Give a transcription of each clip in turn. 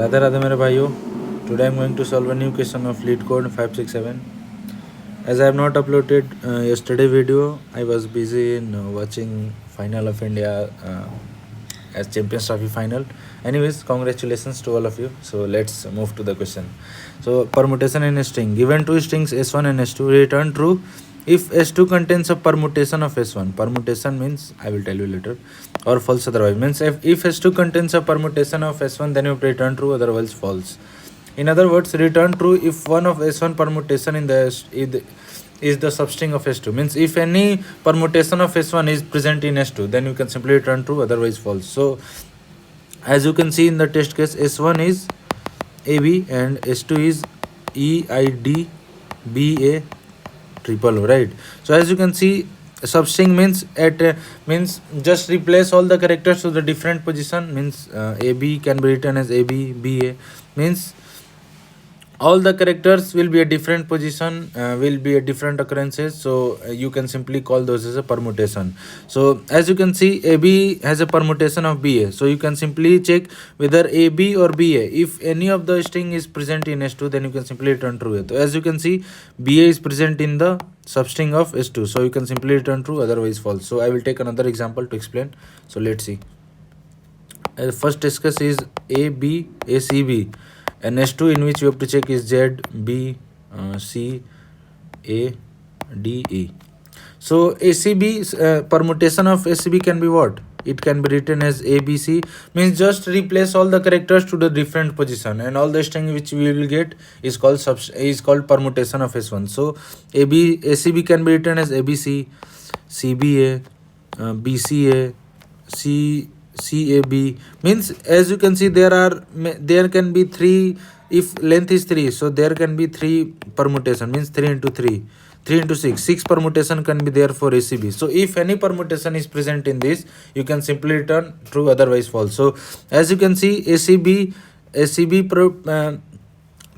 राधे राधे मेरे भाइयों. Today I'm going to solve a new question of lead code 567. As I have not uploaded yesterday video, I was busy in watching final of India as Champions Trophy final. Anyways, congratulations to all of you. So let's move to the question. So permutation in a string. Given two strings S1 and S2, return true if S2 contains a permutation of S1. Permutation means, I will tell you later, or false otherwise. Means if S2 contains a permutation of S1, then you have to return true, otherwise false. In other words, return true if one of S1 permutation in the is the substring of S2. Means if any permutation of S1 is present in S2, then you can simply return true, otherwise false. So as you can see in the test case, S1 is AB and S2 is EIDBA triple O, right? So as you can see, substring means means just replace all the characters to the different position. Means AB can be written as AB, BA. Means all the characters will be a different position, will be a different occurrences, so you can simply call those as a permutation. So as you can see, AB has a permutation of BA, so you can simply check whether AB or BA. If any of the string is present in S2, then you can simply return true. So as you can see, BA is present in the substring of S2, so you can simply return true, otherwise false. So I will take another example to explain. So let's see. First test case is ACB, and S2 in which you have to check is Z, B, C, A, D, E. So ACB permutation of ACB can be what? It can be written as ABC. Means just replace all the characters to the different position, and all the string which we will get is called permutation of S1. So ACB can be written as ABC, CBA, BCA, CAB. Means as you can see, there can be three. If length is 3, so there can be 3 permutation. Means 3 into 3, 3 into 6 permutation can be there for ACB. So if any permutation is present in this, you can simply return true, otherwise false. So as you can see, ACB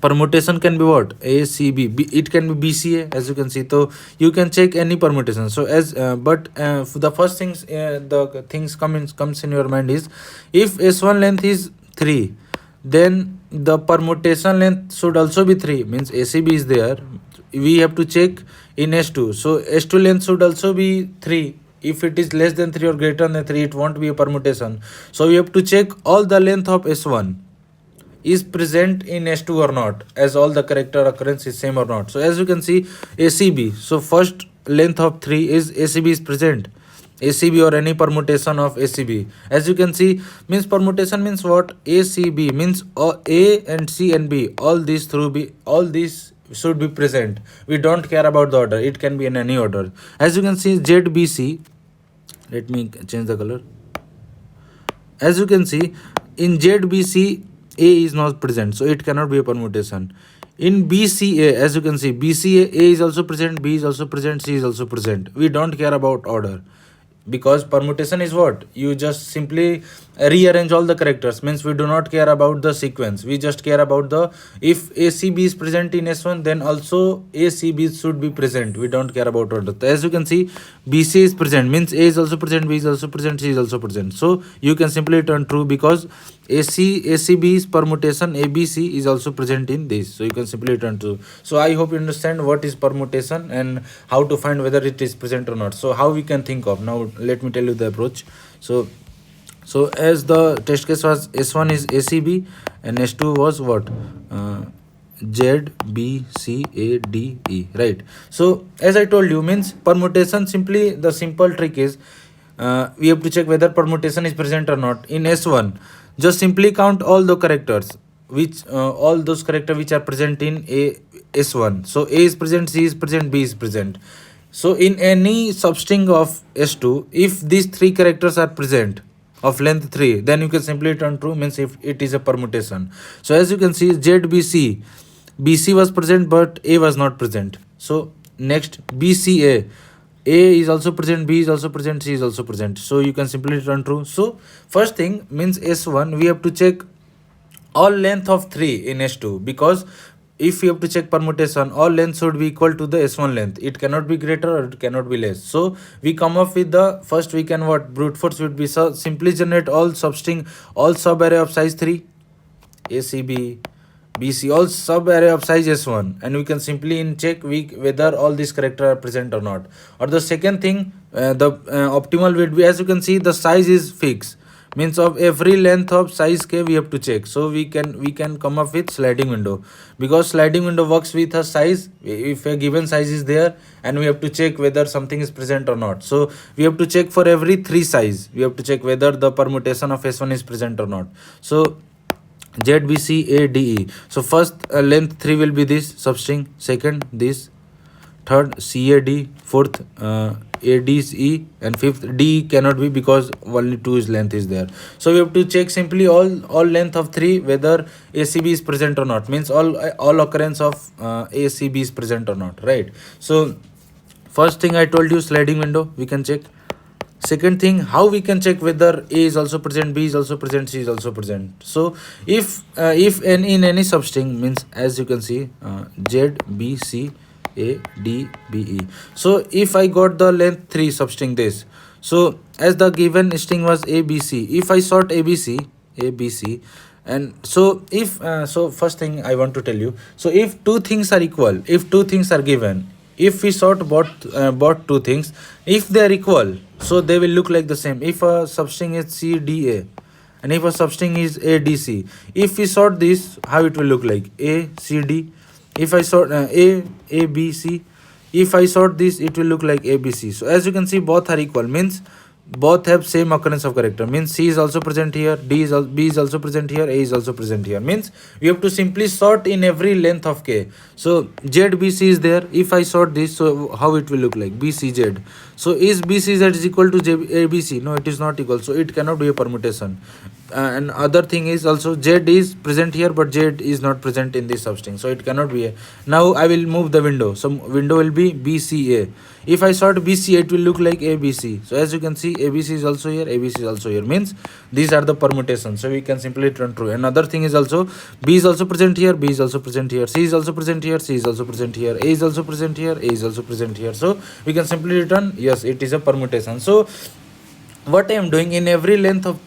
permutation can be what? ACB. It can be BCA, as you can see. So you can check any permutation. So as for the first things, the things comes in your mind is, if S1 length is 3, then the permutation length should also be 3. Means ACB is there, we have to check in S2. So S2 length should also be 3. If it is less than 3 or greater than 3, it won't be a permutation. So we have to check all the length of S1 is present in S2 or not, as all the character occurrence is same or not. So as you can see, ACB, so first length of 3 is ACB is present. ACB or any permutation of ACB, as you can see, means permutation means what? ACB means A and C and B, all these should be present. We don't care about the order, it can be in any order. As you can see, ZBC, let me change the color. As you can see, in ZBC, A is not present, so it cannot be a permutation. In BCA, as you can see, BCA, A is also present, B is also present, C is also present. We don't care about order, because permutation is what? You just simply rearrange all the characters. Means we do not care about the sequence, we just care about the, if ACB is present in S1, then also ACB should be present. We don't care about order. As you can see, BC is present, means A is also present, B is also present, C is also present. So you can simply turn true, because ACB's permutation ABC is also present in this, so you can simply return true. So I hope you understand what is permutation and how to find whether it is present or not. So how we can think of, now let me tell you the approach. So as the test case was, S1 is ACB and S2 was what? Z, B, C, A, D, E, right? So as I told you, means permutation, simply the simple trick is, we have to check whether permutation is present or not. In S1, just simply count all the characters, which all those characters which are present in S1. So A is present, C is present, B is present. So in any substring of S2, if these 3 characters are present of length 3, then you can simply turn true, means if it is a permutation. So as you can see, ZBC, BC was present but A was not present. So next, BCA, A is also present, B is also present, C is also present. So you can simply return true. So first thing, means S1, we have to check all length of 3 in S2, because if you have to check permutation, all length should be equal to the S1 length. It cannot be greater or it cannot be less. So we come up with the first, we can what? Brute force would be, so simply generate all substring, all sub array of size 3. ACB, BC, all sub array of size S1, and we can simply in check whether all these characters are present or not. Or the second thing, the optimal would be, as you can see, the size is fixed, means of every length of size k we have to check. So we can come up with sliding window, because sliding window works with a size. If a given size is there and we have to check whether something is present or not, so we have to check for every three size, we have to check whether the permutation of S1 is present or not. So ZBCADE. So first length 3 will be this substring, second this, third CAD, fourth AD is E, and fifth D cannot be because only 2 is length is there. So we have to check simply all length of 3 whether ACB is present or not, means all occurrence of ACB is present or not, right? So first thing I told you, sliding window we can check. Second thing, how we can check whether A is also present, B is also present, C is also present. So if in any substring, means as you can see, Z B C A D B E. So if I got the length 3 substring this, so as the given string was ABC, if I sort ABC, and so if so first thing I want to tell you, so if two things are equal, if two things are given, if we sort both two things, if they are equal, so they will look like the same. If a substring is CDA and if a substring is ADC, if we sort this, how it will look like ACD. If I sort ABC, if I sort this, it will look like ABC. So as you can see, both are equal, means both have same occurrence of character, means C is also present here, B is also present here, A is also present here, means we have to simply sort in every length of K. So ZBC is there, if I sort this, so how it will look like BCZ. So is BCZ is equal to ABC? No, it is not equal, so it cannot be a permutation. And other thing is also Z is present here, but Z is not present in this substring, so it cannot be a. Now I will move the window, so window will be BCA. If I sort BCA, it will look like ABC. So as you can see, ABC is also here, ABC is also here, means these are the permutations, so we can simply return true. Another thing is also, B is also present here, B is also present here, C is also present here, C is also present here, A is also present here, A is also present here. So we can simply return yes, it is a permutation. So what I am doing, in every length of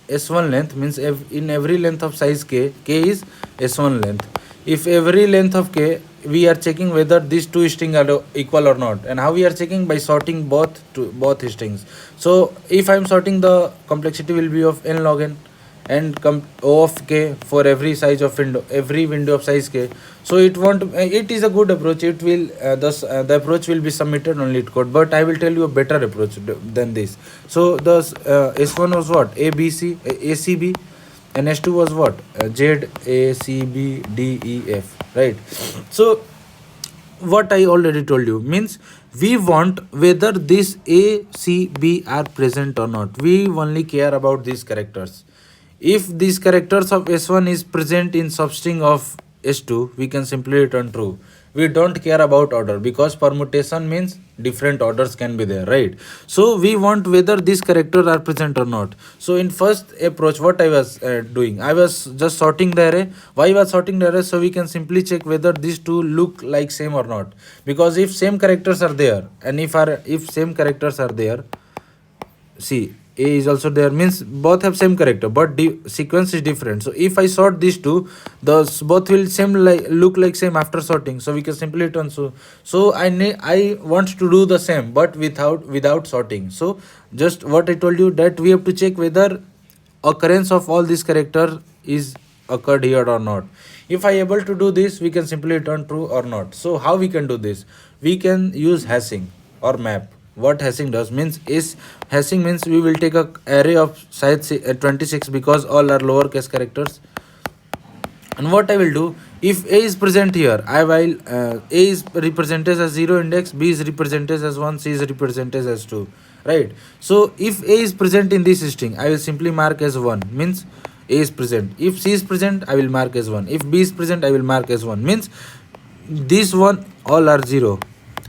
S1 length, means in every length of size K is S1 length. If every length of K, we are checking whether these two strings are equal or not. And how we are checking? By sorting both strings. So if I am sorting, the complexity will be of n log n, and O of K for every size of window, every window of size K. So it is a good approach. It will the approach will be submitted on LeetCode, but I will tell you a better approach than this. So the S1 was what? ABC, ACB, and S2 was what? Z, A, C, B, D, E, F, right? So what I already told you, means we want whether this A, C, B are present or not. We only care about these characters. If these characters of S1 is present in substring of S2, we can simply return true. We don't care about order, because permutation means different orders can be there, right? So we want whether these characters are present or not. So in first approach, what I was doing, I was just sorting the array. Why was sorting the array? So we can simply check whether these two look like same or not. Because if same characters are there, and if same characters are there, see, A is also there, means both have same character, but the sequence is different. So if I sort these two, those both will look like same after sorting. So we can simply return so I want to do the same, but without sorting. So just what I told you, that we have to check whether occurrence of all these character is occurred here or not. If I able to do this, we can simply return true or not. So how we can do this? We can use hashing or map. What hashing does means is, hashing means we will take a array of size 26, because all are lowercase characters. And what I will do, if A is present here, I will A is represented as 0 index, B is represented as 1, C is represented as 2, right? So if A is present in this string, I will simply mark as 1, means A is present. If C is present, I will mark as 1. If B is present, I will mark as 1, means this one all are 0,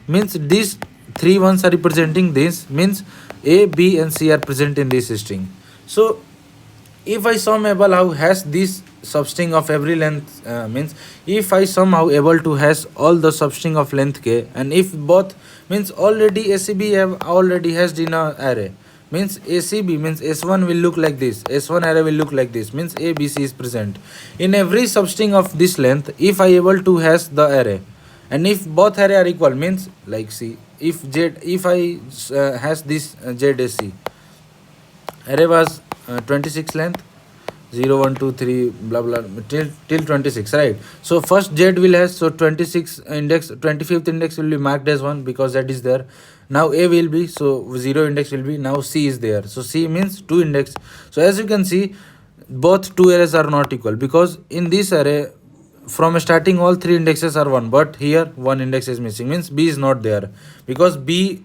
means these 3 ones are representing this, means A, B and C are present in this string. So if I somehow how hash this substring of every length, means if I somehow able to hash all the substring of length K, and if both, means already ACB have already hashed in a array, means ACB means S1 will look like this, S1 array will look like this, means ABC is present in every substring of this length if I able to hash the array, and if both array are equal means like see if I hash this ZAC array was 26 length 0 1 2 3 blah blah till 26, right? So first Z will have, so 26 index 25th index will be marked as 1 because that is there. Now A will be, so 0 index will be, now C is there, so C means 2 index. So as you can see both two arrays are not equal because in this array from starting all three indexes are 1, but here one index is missing, means B is not there because B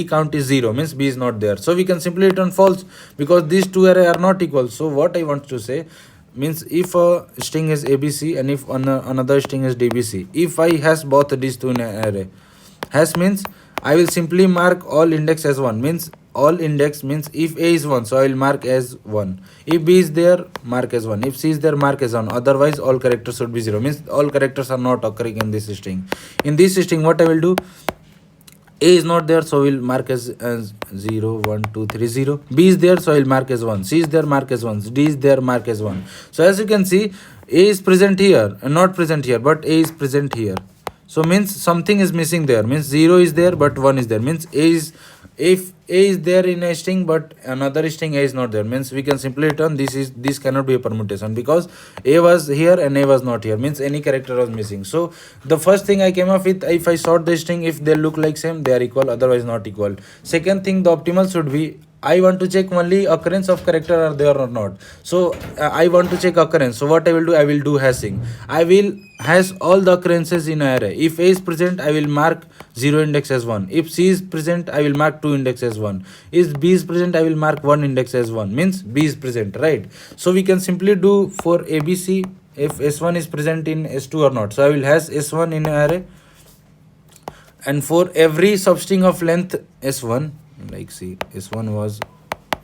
count is 0, means B is not there. So we can simply return false because these two array are not equal. So what I want to say means if a string is ABC and if another string is DBC, if I has both these two in an array, has means I will simply mark all index as 1, means all index means if A is 1, so I will mark as 1, if B is there mark as 1, if C is there mark as 1, otherwise all characters should be 0, means all characters are not occurring in this string. In this string what I will do, A is not there, so we'll mark as 0 1 2 3 0. B is there, so I'll mark as 1. C is there, mark as 1. D is there, mark as 1. So as you can see, A is present here and not present here, but A is present here. So means something is missing there, means 0 is there but 1 is there, means A is, if A is there in a string but another string A is not there, means we can simply return this cannot be a permutation because A was here and A was not here, means any character was missing. So the first thing I came up with, if I sort the string, if they look like same they are equal, otherwise not equal. Second thing, the optimal should be, I want to check only occurrence of character are there or not. So I want to check occurrence. So what I will do, I will do hashing. I will hash all the occurrences in an array. If A is present, I will mark 0 index as 1. If C is present, I will mark 2 index as 1. If B is present, I will mark 1 index as 1. Means B is present, right? So we can simply do for ABC if S1 is present in S2 or not. So I will hash S1 in an array, and for every substring of length S1, like see S1 was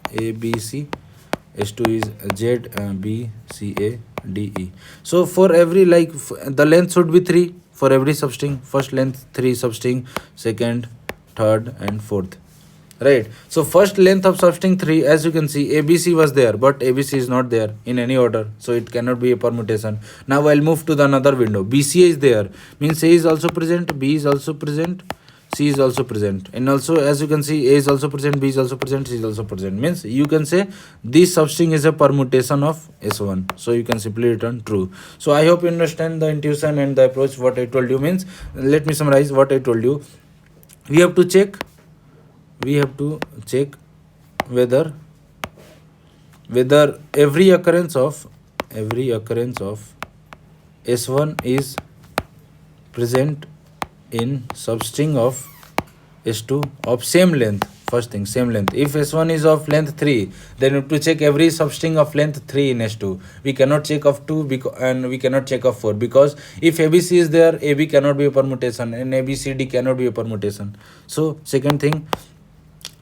ABC, S2 is Z B C A D E. So for every the length should be 3 for every substring. First length 3 substring, second, third and fourth, right? So first length of substring 3, as you can see ABC was there but ABC is not there in any order, so it cannot be a permutation. Now I'll move to the another window. BCA is there, means A is also present, B is also present, C is also present, and also as you can see A is also present, B is also present, C is also present, means you can say this substring is a permutation of S1, so you can simply return true. So I hope you understand the intuition and the approach what I told you. Means let me summarize what I told you. We have to check whether every occurrence of S1 is present in substring of S2 of same length. First thing, same length. If S1 is of length 3, then we have to check every substring of length 3 in S2. We cannot check of 2 and we cannot check of 4 because if ABC is there, AB cannot be a permutation and ABCD cannot be a permutation. So second thing,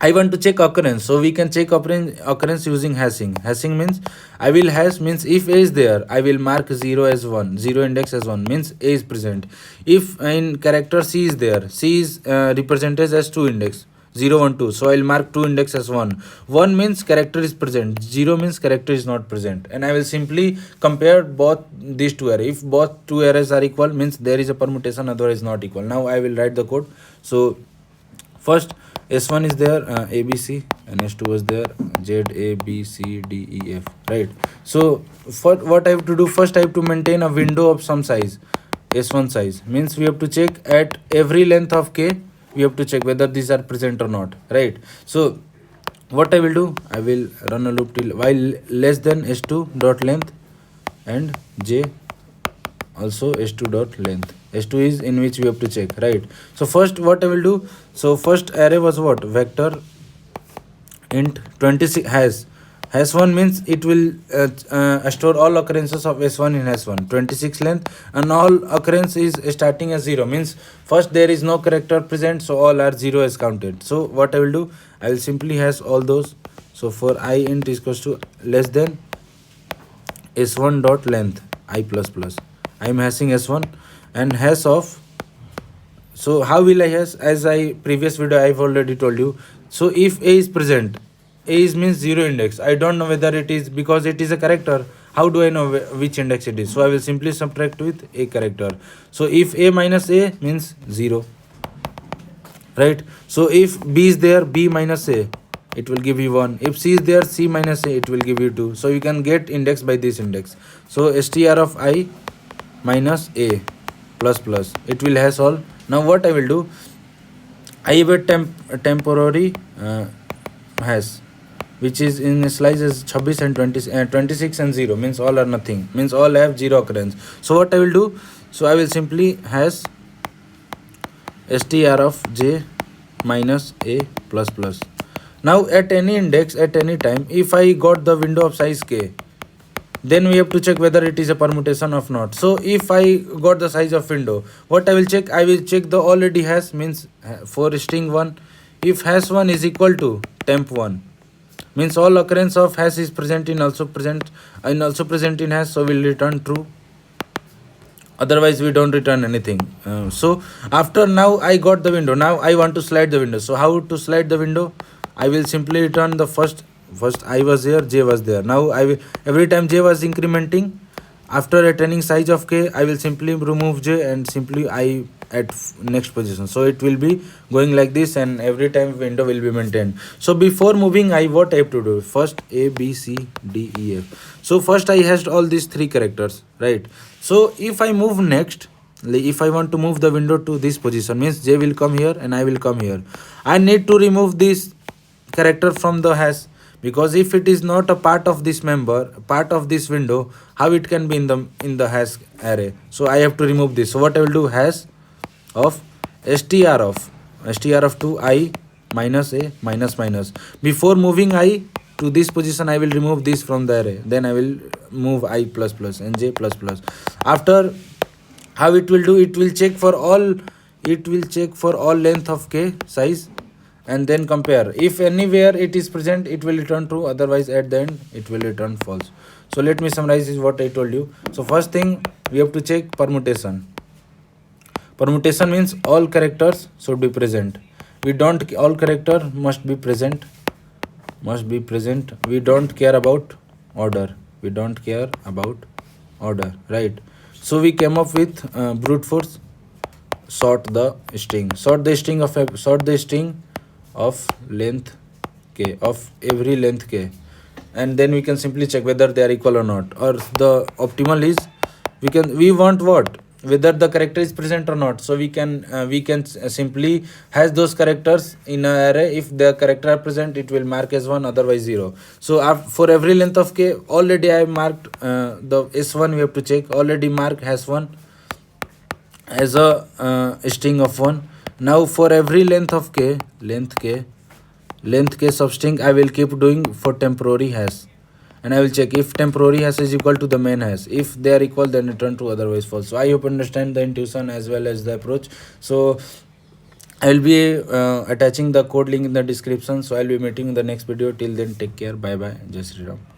I want to check occurrence, so we can check occurrence using hashing. Hashing means I will hash, means if A is there, I will mark 0 as 1, 0 index as 1, means A is present. If in character C is there, C is represented as 2 index, 0 1 2, so I'll mark 2 index as 1. 1 means character is present, 0 means character is not present, and I will simply compare both these two arrays. If both two arrays are equal, means there is a permutation, otherwise not equal. Now I will write the code. So first S1 is there ABC and S2 was there Z A B C D E F, right? So for what I have to do, first I have to maintain a window of some size, S1 size, means we have to check at every length of K, we have to check whether these are present or not, right? So what I will do, I will run a loop till while less than S2 dot length and J also S2 dot length. S2 is in which we have to check, right? So first what I will do, so first array was what, vector int 26 has 1, means it will store all occurrences of S1 in S1, 26 length, and all occurrence is starting as 0, means first there is no character present, so all are 0 as counted. So what I will do, I will simply hash all those. So for I int is equals to less than S1 dot length I plus plus, I am hashing S1 and hash of, so how will I hash, as I previous video I have already told you. So if A is present, A is means zero index. I don't know whether it is, because it is a character. How do I know which index it is? So I will simply subtract with a character. So if A minus A means 0, right? So if B is there, B minus A, it will give you 1. If C is there, C minus A, it will give you 2. So you can get index by this index. So str of I minus A plus plus, it will has all. Now what I will do, I have a temporary hash, which is in slices 26 and 26 and 0, means all or nothing, means all have 0 occurrence. So what I will do, so I will simply hash str of j minus a plus plus. Now at any index at any time, if I got the window of size k, then we have to check whether it is a permutation or not. So if I got the size of window, what I will check, I will check the already hash, means for string 1. If hash 1 is equal to temp 1, means all occurrence of hash is present in also present in hash, so will return true, otherwise we don't return anything. So after now I got the window, now I want to slide the window. So how to slide the window, I will simply return the first I was here, j was there. Now I will, every time j was incrementing, after attaining size of k, I will simply remove j and simply I at next position. So it will be going like this, and every time window will be maintained. So before moving I, what I have to do, first a b c d e f. So first I hashed all these 3 characters, right? So if I move next, if I want to move the window to this position, means j will come here and I will come here, I need to remove this character from the hash, because if it is not a part of this member, part of this window, how it can be in the hash array? So I have to remove this. So what I will do, hash of str of 2 I minus a minus minus. Before moving I to this position, I will remove this from the array, then I will move I plus plus and j plus plus. After, how it will do, it will check for all, length of k size, and then compare. If anywhere it is present, it will return true, otherwise at the end it will return false. So let me summarize is what I told you. So first thing, we have to check permutation. Permutation means all characters should be present. We don't, all character must be present. We don't care about order. Right? So we came up with brute force, sort the string of length k, of every length k, and then we can simply check whether they are equal or not. Or the optimal is, we want what, whether the character is present or not. So we can simply has those characters in an array. If the character are present, it will mark as 1, otherwise 0. So for every length of k, already I marked the s1, we have to check, already mark has 1 as a string of 1. Now for every length of k, length k substring, I will keep doing for temporary hash, and I will check if temporary hash is equal to the main hash. If they are equal, then return true, otherwise false. So I hope you understand the intuition as well as the approach. So I will be attaching the code link in the description. So I will be meeting in the next video. Till then, take care. Bye bye. Jai Shri Ram.